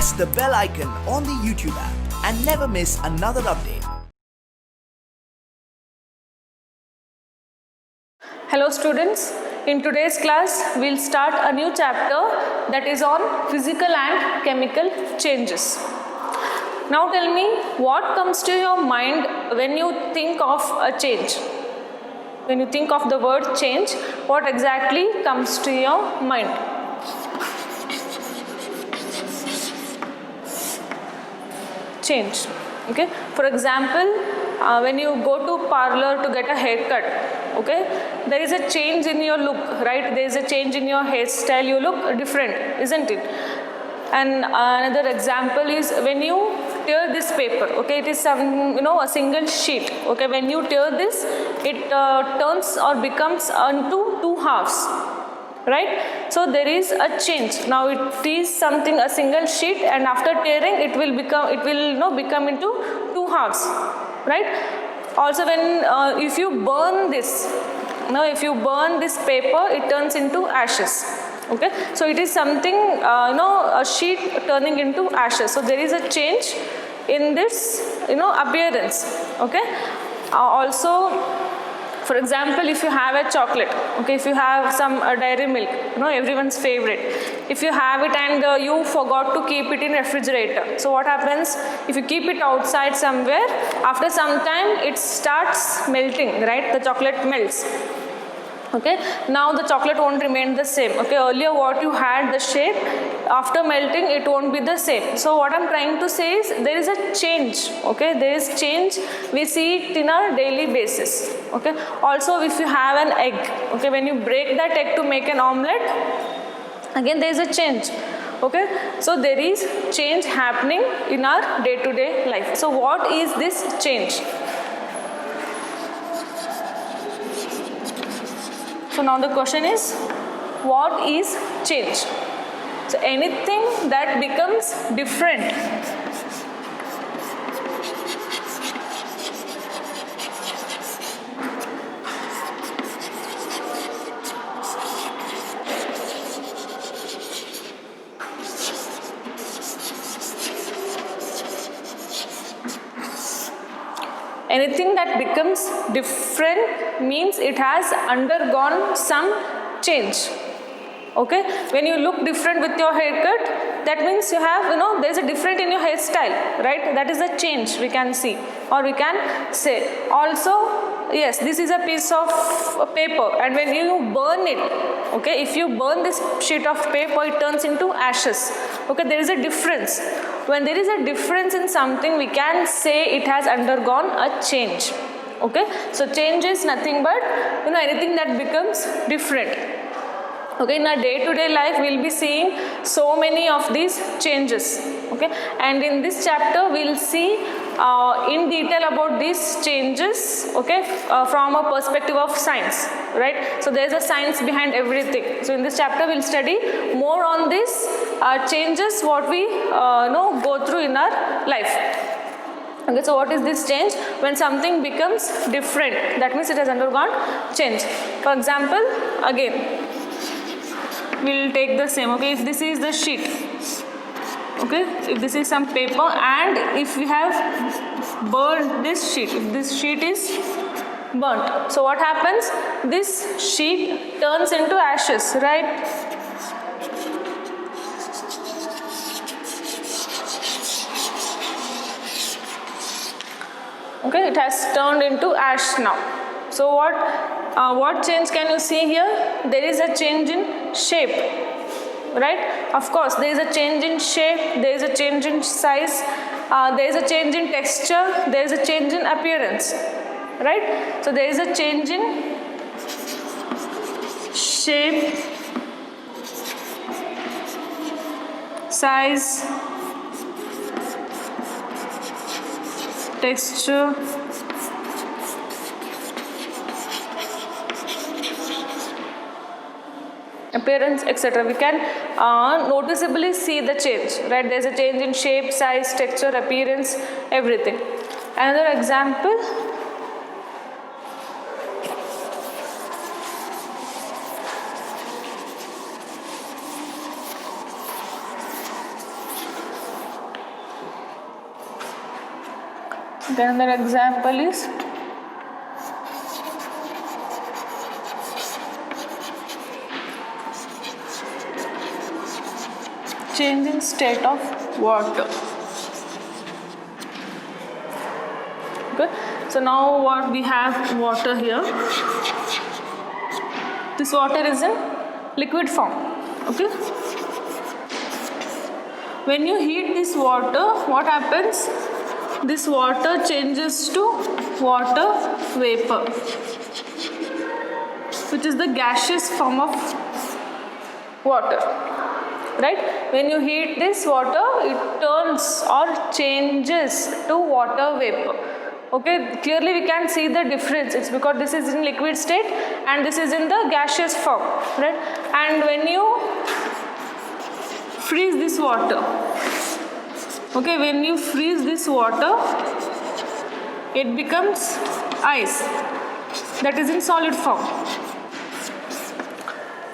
press the bell icon on the YouTube app and never miss another update. Hello students, in today's class we'll start a new chapter that is on physical and chemical changes. Now tell me, what comes to your mind when you think of a change? When you think of the word change, what exactly comes to your mind? Change. Okay. For example, when you go to parlor to get a haircut, okay, there is a change in your look, right? There is a change in your hairstyle. You look different, isn't it? And another example is when you tear this paper, okay, it is a single sheet, okay. When you tear this, it turns or becomes into two halves, right? So there is a change. Now it is a single sheet, and after tearing, it will become into two halves, right? Also, when if you burn this, if you burn this paper, it turns into ashes. Okay, so it is something, a sheet turning into ashes. So there is a change in this, appearance. Okay. Also, for example, if you have a chocolate, okay, if you have some dairy milk, everyone's favorite. If you have it and you forgot to keep it in refrigerator, so what happens? If you keep it outside somewhere, after some time it starts melting, right? The chocolate melts. Okay, now the chocolate won't remain the same. Okay, earlier what you had, the shape, after melting it won't be the same. So what I'm trying to say is there is a change. Okay, there is change. We see it in our daily basis. Okay, also if you have an egg, okay, when you break that egg to make an omelette, again there is a change. Okay, so there is change happening in our day-to-day life. So what is this change? So now the question is, what is change? So anything that becomes different. Anything that becomes different means it has undergone some change. Okay, when you look different with your haircut, that means you have, there's a different in your hairstyle, right? That is a change we can see, or we can say. Also, yes, this is a piece of paper, and when you burn it, okay, if you burn this sheet of paper, it turns into ashes. Okay, there is a difference. When there is a difference in something, we can say it has undergone a change. Okay, so change is nothing but anything that becomes different. Okay, in our day-to-day life, we'll be seeing so many of these changes. Okay, and in this chapter, we'll see in detail about these changes. Okay, from a perspective of science, right? So there's a science behind everything. So in this chapter, we'll study more on this changes what we go through in our life. Okay, so what is this change? When something becomes different, that means it has undergone change. For example, again, we'll take the same. Okay, if this is the sheet, okay, if this is some paper, and if we have burned this sheet, if this sheet is burnt, so what happens? This sheet turns into ashes, right? Okay, it has turned into ash now. So what change can you see here? There is a change in shape, right? Of course, there is a change in shape, there is a change in size, there is a change in texture, there is a change in appearance, right? So there is a change in shape, size, texture, appearance, etc. We can noticeably see the change, right? There's a change in shape, size, texture, appearance, everything. Another example, Okay, another example is change in state of water. Okay, so now what we have water here. This water is in liquid form. Okay, when you heat this water, what happens? This water changes to water vapor, which is the gaseous form of water, right? When you heat this water, it turns or changes to water vapor. Okay, clearly we can see the difference. It's because this is in liquid state and this is in the gaseous form, right? And when you freeze this water, okay, when you freeze this water, it becomes ice that is in solid form.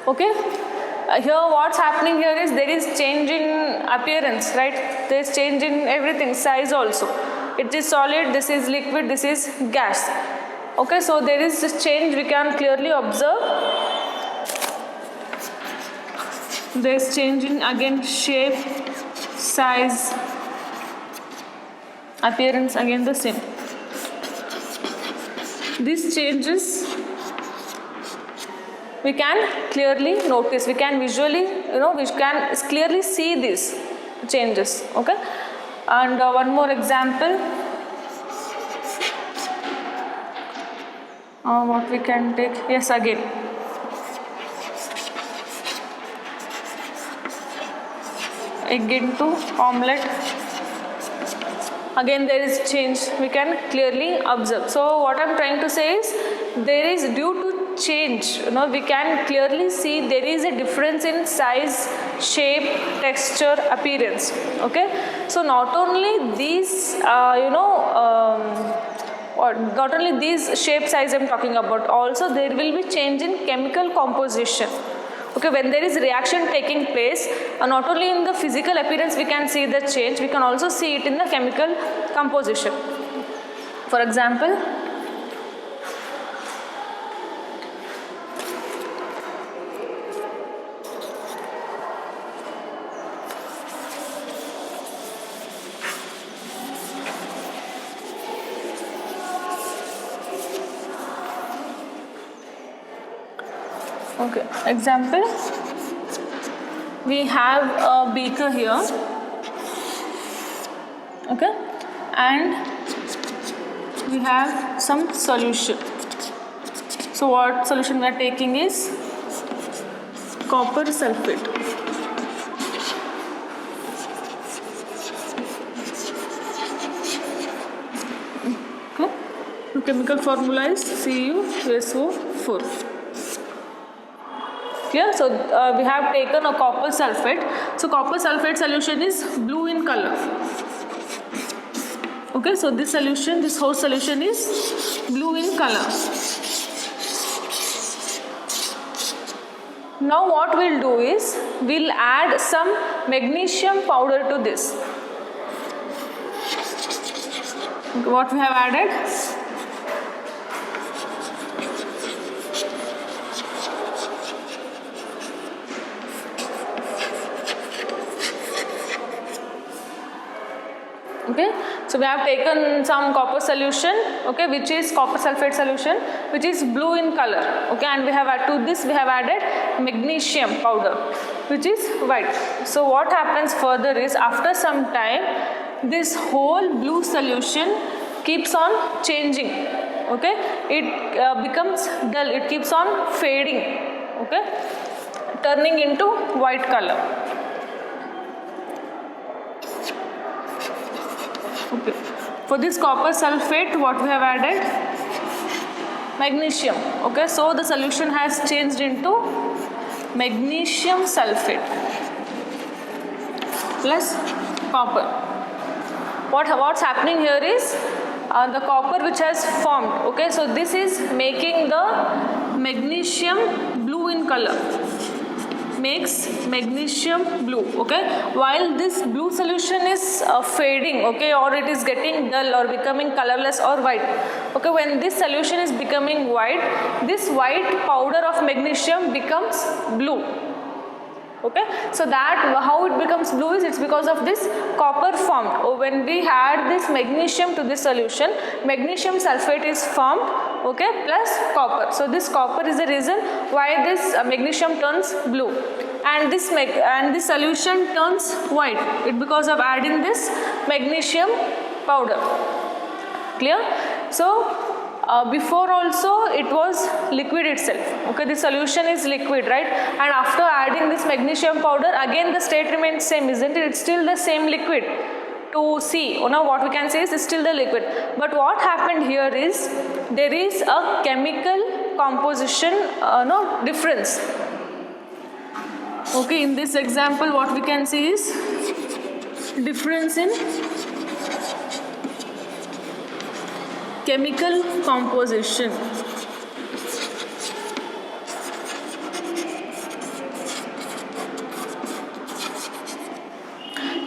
Okay, here what's happening here is there is change in appearance, right? There is change in everything, size also. It is solid, this is liquid, this is gas. Okay, so there is this change we can clearly observe. There is change in again shape, size, appearance, again the same. These changes we can clearly notice, we can visually, we can clearly see these changes. Okay, and one more example. What we can take? Yes, again. Egg into omelette. Again there is change, we can clearly observe. So what I am trying to say is, there is due to change, we can clearly see there is a difference in size, shape, texture, appearance. Okay, so not only these not only these shape, size I am talking about, also there will be change in chemical composition. Okay, when there is reaction taking place, not only in the physical appearance we can see the change, we can also see it in the chemical composition. For example, okay, example, we have a beaker here, okay, and we have some solution. So what solution we are taking is copper sulfate. Okay, the chemical formula is CuSO4. Clear? So we have taken a copper sulfate. So copper sulfate solution is blue in color. Okay, so this solution, this whole solution is blue in color. Now what we'll do is, we'll add some magnesium powder to this. What we have added? Okay, so we have taken some copper solution, okay, which is copper sulfate solution, which is blue in color. Okay, and we have added to this, we have added magnesium powder, which is white. So what happens further is, after some time, this whole blue solution keeps on changing. Okay, it becomes dull, it keeps on fading. Okay, turning into white color. Okay. For this copper sulfate, what we have added? Magnesium. Okay, so the solution has changed into magnesium sulfate plus copper. What's happening here is the copper which has formed. Okay, so this is making the magnesium blue in color. makes magnesium blue. Okay, while this blue solution is fading, okay, or it is getting dull or becoming colorless or white. Okay, when this solution is becoming white, this white powder of magnesium becomes blue. Okay, so that how it becomes blue is it's because of this copper formed. When we add this magnesium to this solution, magnesium sulfate is formed, okay, plus copper. So this copper is the reason why this magnesium turns blue, and this solution turns white. It because of adding this magnesium powder. Clear? So before also it was liquid itself. Okay, the solution is liquid, right? And after adding this magnesium powder, again the state remains same, isn't it? It's still the same liquid. To see, now what we can say is it's still the liquid. But what happened here is there is a chemical composition difference. Okay, in this example what we can see is difference in chemical composition.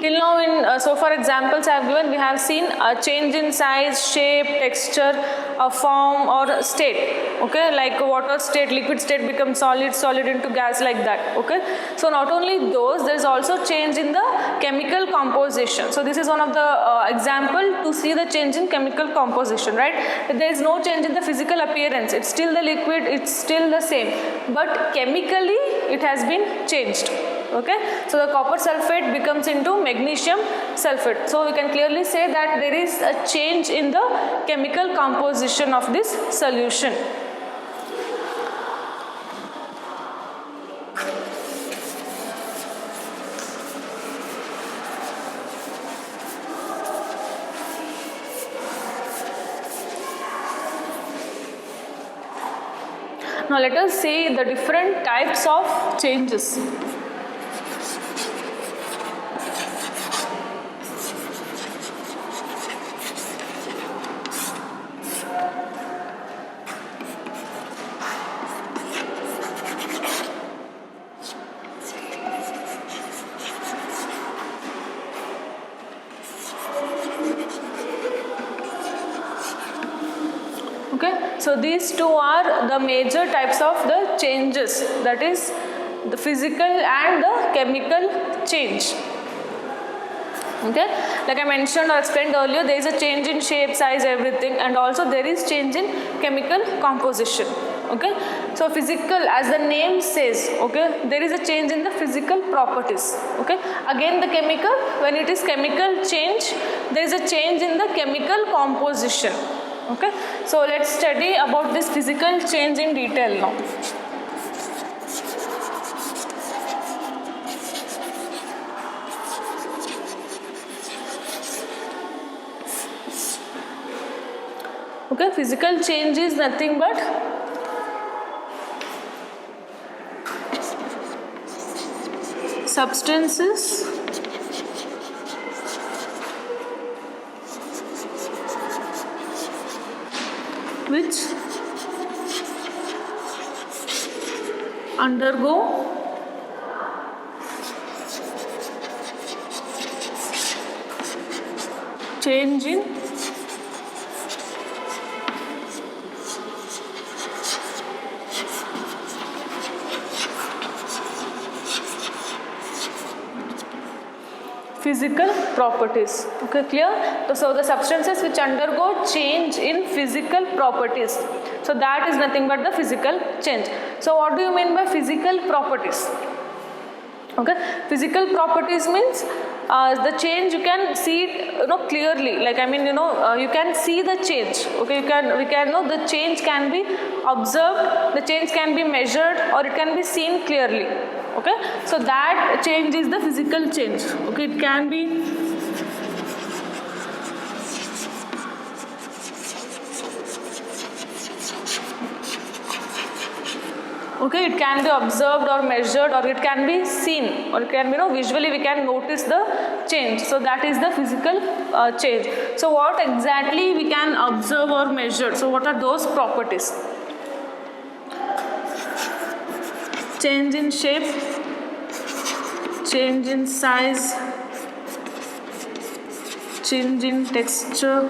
Till now, so far examples I have given, we have seen a change in size, shape, texture, a form or state. Okay, like water state, liquid state becomes solid, solid into gas, like that. Okay, so not only those, there is also change in the chemical composition. So this is one of the example to see the change in chemical composition, right? There is no change in the physical appearance. It's still the liquid, it's still the same, but chemically it has been changed. Okay, so the copper sulfate becomes into magnesium sulfate. So we can clearly say that there is a change in the chemical composition of this solution. Now let us see the different types of changes. Okay, so these two are the major types of the changes, that is the physical and the chemical change. Okay, like I mentioned or explained earlier, there is a change in shape, size, everything, and also there is change in chemical composition. Okay, so physical, as the name says, okay, there is a change in the physical properties. Okay, again the chemical, when it is chemical change, there is a change in the chemical composition. Okay, so let's study about this physical change in detail now. Okay, physical change is nothing but substances which undergo change in physical properties. Okay, clear? So the substances which undergo change in physical properties. So that is nothing but the physical change. So what do you mean by physical properties? Okay, physical properties means the change you can see it, clearly. Like I mean, you can see the change. Okay, we can know the change can be observed, the change can be measured, or it can be seen clearly. Okay, so that change is the physical change. Okay, it can be okay, it can be observed or measured, or it can be seen, or it can be visually we can notice the change. So that is the physical change. So what exactly we can observe or measure? So what are those properties? Change in shape, change in size, change in texture,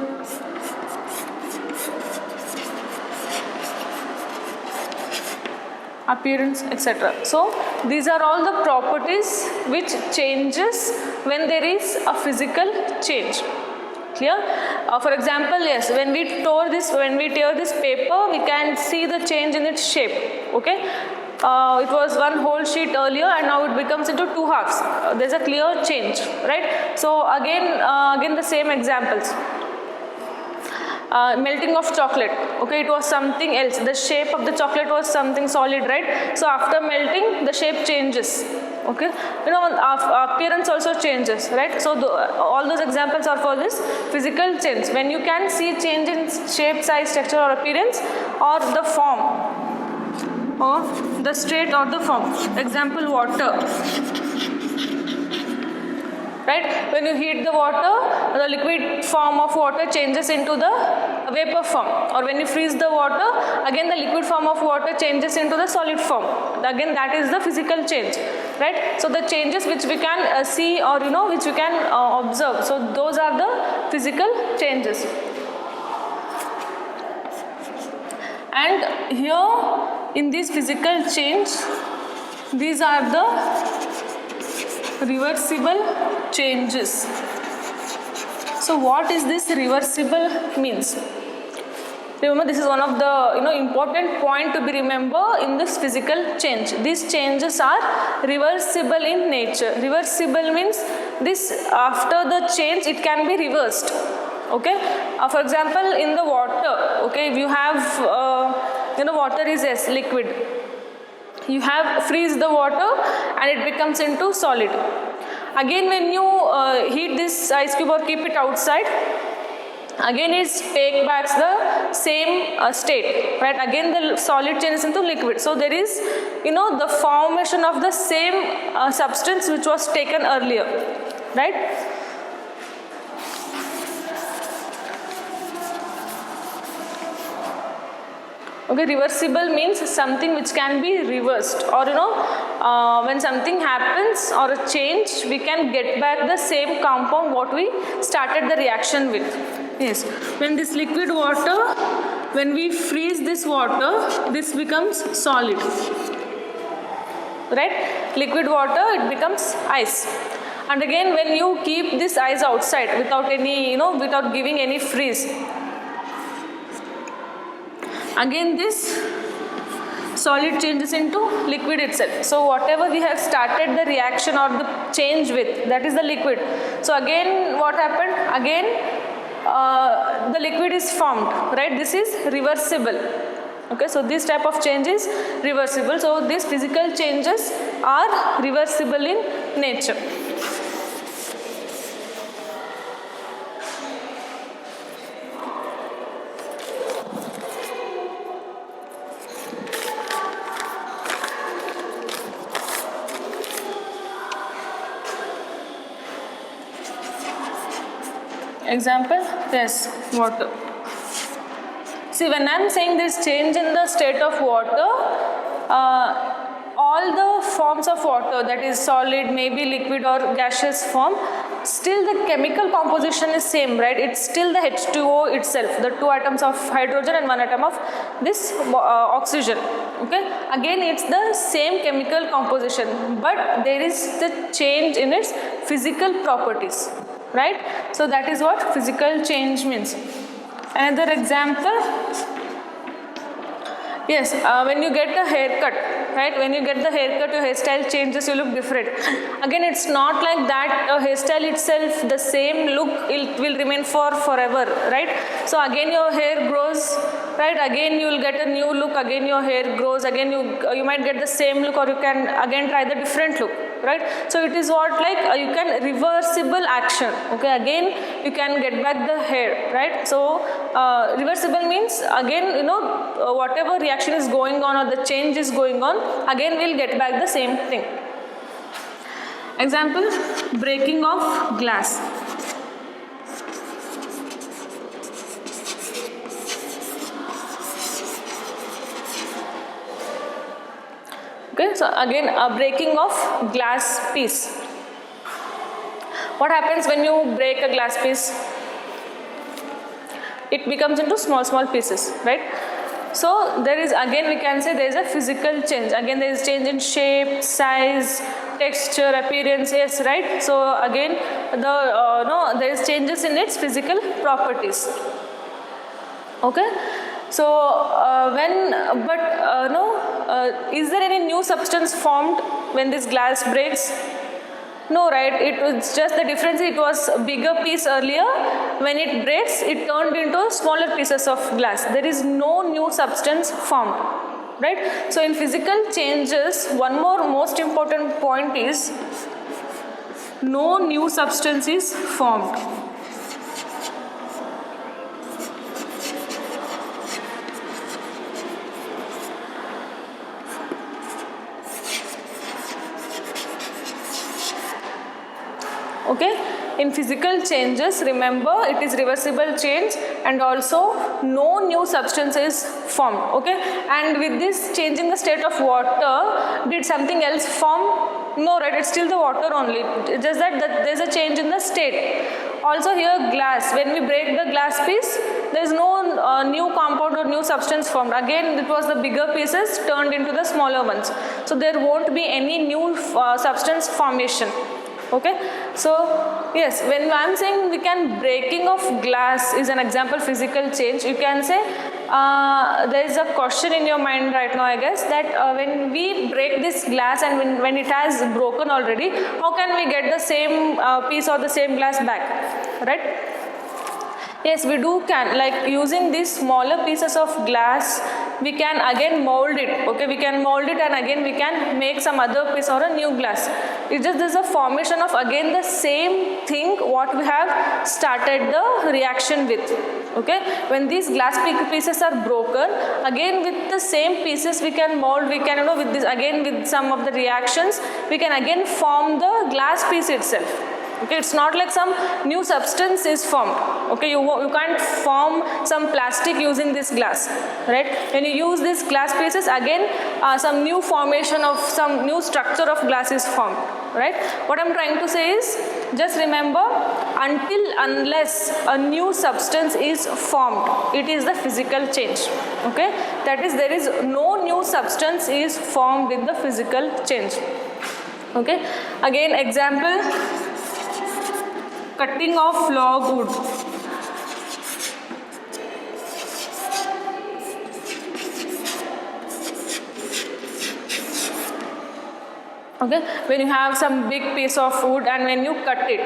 appearance, etc. So these are all the properties which changes when there is a physical change. Clear? For example, yes, when we tear this paper, we can see the change in its shape. Okay, it was one whole sheet earlier, and now it becomes into two halves. There's a clear change, right? So again the same examples. Melting of chocolate. Okay, it was something else. The shape of the chocolate was something solid, right? So after melting, the shape changes. Okay, appearance also changes, right? So all those examples are for this physical change. When you can see change in shape, size, texture, or appearance, or the form, or the state or the form. Example, water. Right? When you heat the water, the liquid form of water changes into the vapor form. Or when you freeze the water, again the liquid form of water changes into the solid form. Again, that is the physical change. Right? So the changes which we can see, or which we can observe. So those are the physical changes. And here in this physical change, these are the reversible changes. So what is this reversible means? Remember, this is one of the important point to be remember in this physical change. These changes are reversible in nature. Reversible means this after the change it can be reversed. Okay. For example, in the water. Okay, if you have water is liquid. You have freeze the water and it becomes into solid. Again, when you heat this ice cube or keep it outside, again it takes back the same state, right? Again the solid changes into liquid. So there is the formation of the same substance which was taken earlier, right? Okay, reversible means something which can be reversed, or when something happens or a change, we can get back the same compound what we started the reaction with. Yes, when this liquid water, when we freeze this water, this becomes solid, right? Liquid water, it becomes ice. And again, when you keep this ice outside without any, without giving any freeze, again this solid changes into liquid itself. So whatever we have started the reaction or the change with, that is the liquid. So again what happened? Again the liquid is formed, right? This is reversible. Okay, so this type of change is reversible. So these physical changes are reversible in nature. Example, yes, water. See, when I am saying this change in the state of water, all the forms of water, that is solid, maybe liquid or gaseous form, still the chemical composition is same, right? It's still the H2O itself, the 2 atoms of hydrogen and 1 atom of this oxygen. Okay, again it's the same chemical composition, but there is the change in its physical properties, right? So that is what physical change means. Another example, yes, when you get a haircut, right? When you get the haircut, your hairstyle changes, you look different. Again, it's not like that a hairstyle itself, the same look, it will remain for forever, right? So again your hair grows, right? Again you will get a new look, again your hair grows, again you might get the same look, or you can again try the different look, right? So it is what like you can reversible action. Okay, again you can get back the hair, right? So reversible means again whatever reaction is going on or the change is going on, again we'll get back the same thing. Example, breaking of glass. Okay, so again a breaking of glass piece. What happens when you break a glass piece? It becomes into small pieces, right? So there is, again we can say there is a physical change. Again there is change in shape, size, texture, appearance, yes, right? So again there is changes in its physical properties. Okay. So is there any new substance formed when this glass breaks? No, right? It was just the difference. It was a bigger piece earlier. When it breaks, it turned into smaller pieces of glass. There is no new substance formed, right? So in physical changes, one more most important point is no new substance is formed. Okay, in physical changes, remember it is reversible change, and also no new substance is formed. Okay, and with this change in the state of water, did something else form? No, right? It's still the water only. It's just that there's a change in the state. Also here glass, when we break the glass piece, there is no new compound or new substance formed. Again, it was the bigger pieces turned into the smaller ones. So there won't be any new substance formation. Okay, so yes, when I am saying breaking of glass is an example physical change, you can say there is a question in your mind right now, I guess, that when we break this glass and when it has broken already, how can we get the same piece or the same glass back, right? Yes, we can, like using these smaller pieces of glass, we can again mold it. Okay, we can mold it and again we can make some other piece or a new glass. It's just there's a formation of again the same thing what we have started the reaction with. Okay, when these glass pieces are broken, again with the same pieces we can mold, we can with this again with some of the reactions, we can again form the glass piece itself. Okay, it's not like some new substance is formed. Okay, you can't form some plastic using this glass, right? When you use these glass pieces, again some new formation of some new structure of glass is formed, right? What I'm trying to say is, just remember, unless a new substance is formed, it is the physical change. Okay, that is, there is no new substance is formed with the physical change. Okay, again example, cutting of log wood. Okay, when you have some big piece of wood and when you cut it,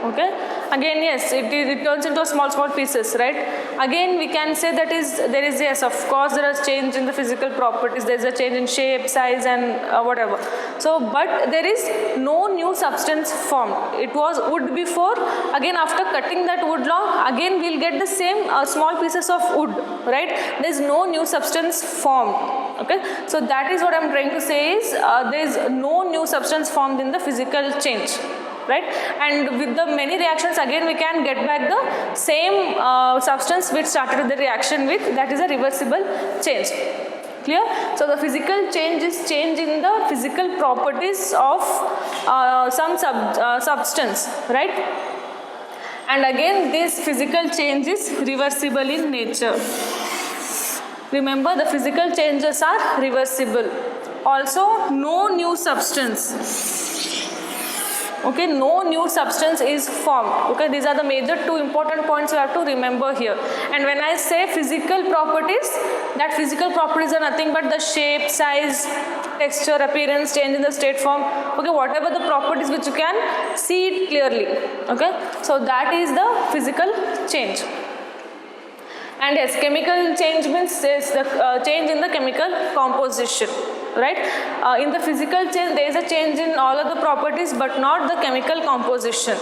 okay, again yes, it turns into small pieces, right? Again we can say there is yes, of course there is change in the physical properties, there is a change in shape, size and whatever. So but there is no new substance formed. It was wood before, again after cutting that wood log, again we'll get the same small pieces of wood, right? There is no new substance formed. Okay, so that is what I'm trying to say is there is no new substance formed in the physical change, right? And with the many reactions, again we can get back the same substance which started the reaction with. That is a reversible change. Clear? So the physical change is change in the physical properties of some substance, right? And again this physical change is reversible in nature. Remember, the physical changes are reversible. Also, no new substance. Okay, no new substance is formed. Okay, these are the major two important points you have to remember here. And when I say physical properties, that physical properties are nothing but the shape, size, texture, appearance, change in the state form. Okay, whatever the properties which you can see it clearly. Okay, so that is the physical change. And yes, chemical change means is the change in the chemical composition, right? In the physical change, there is a change in all of the properties, but not the chemical composition.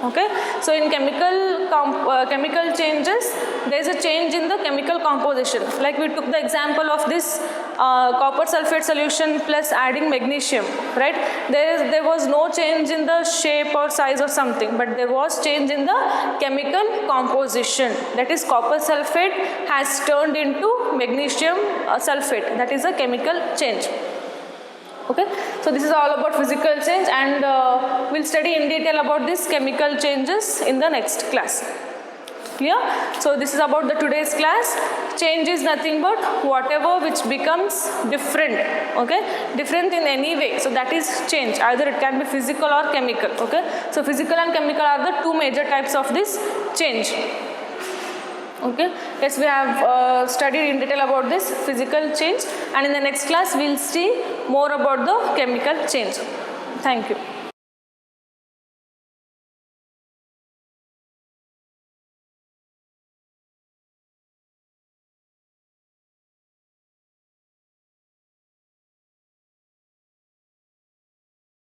Okay, so in chemical changes, there is a change in the chemical composition. Like we took the example of this copper sulfate solution plus adding magnesium, right? There was no change in the shape or size or something, but there was change in the chemical composition. That is, copper sulfate has turned into magnesium sulfate. That is a chemical change. Okay, so this is all about physical change, and we'll study in detail about this chemical changes in the next class. Clear? So this is about the today's class. Change is nothing but whatever which becomes different, okay, different in any way, so that is change. Either it can be physical or chemical. Okay, so physical and chemical are the two major types of this change. Okay, yes, we have studied in detail about this physical change, and in the next class we'll see more about the chemical change. Thank you.